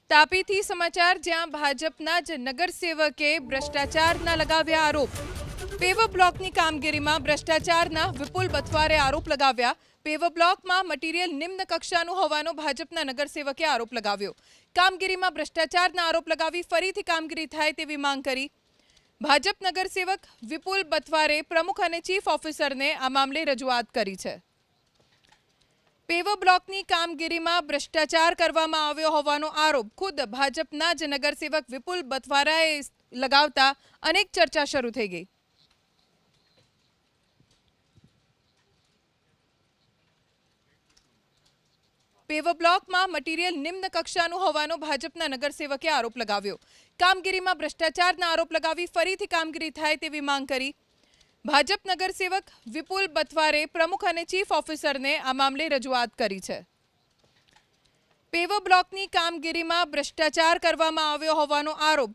તાપીથી સમાચાર જ્યાં ભાજપના જ નગરસેવકે ભ્રષ્ટાચારના લગાવ્યા આરોપ। પેવર બ્લોકની કામગીરીમાં ભ્રષ્ટાચારના વિપુલ બથવારે આરોપ લગાવ્યા। પેવર બ્લોકમાં મટીરીયલ નિમ્ન કક્ષાનું હોવાનો ભાજપના નગરસેવકે આરોપ લગાવ્યો। કામગીરીમાં ભ્રષ્ટાચારના આરોપ લગાવી ફરીથી કામગીરી થાય તેવી માંગ કરી। ભાજપ નગરસેવક વિપુલ બથવારે પ્રમુખ અને ચીફ ઓફિસરને આ મામલે રજૂઆત કરી છે। પેવર બ્લોકની કામગીરીમાં ભ્રષ્ટાચાર કરવામાં આવ્યો હોવાનો આરોપ ખુદ ભાજપના જ નગરસેવક વિપુલ બથવારાએ લગાવતા અનેક ચર્ચા શરૂ થઈ ગઈ। પેવર બ્લોકમાં મટીરીયલ નિમ્ન કક્ષાનું હોવાનો ભાજપના નગરસેવકે આરોપ લગાવ્યો। કામગીરીમાં ભ્રષ્ટાચારના આરોપ લગાવી ફરીથી કામગીરી થાય તેવી માંગ કરી। ભાજપ નગરસેવક વિપુલ બથવારે પ્રમુખ અને ચીફ ઓફિસરને આ મામલે રજૂઆત કરી છે। પેવર બ્લોકની કામગીરીમાં ભ્રષ્ટાચાર કરવામાં આવ્યો હોવાનો આરોપ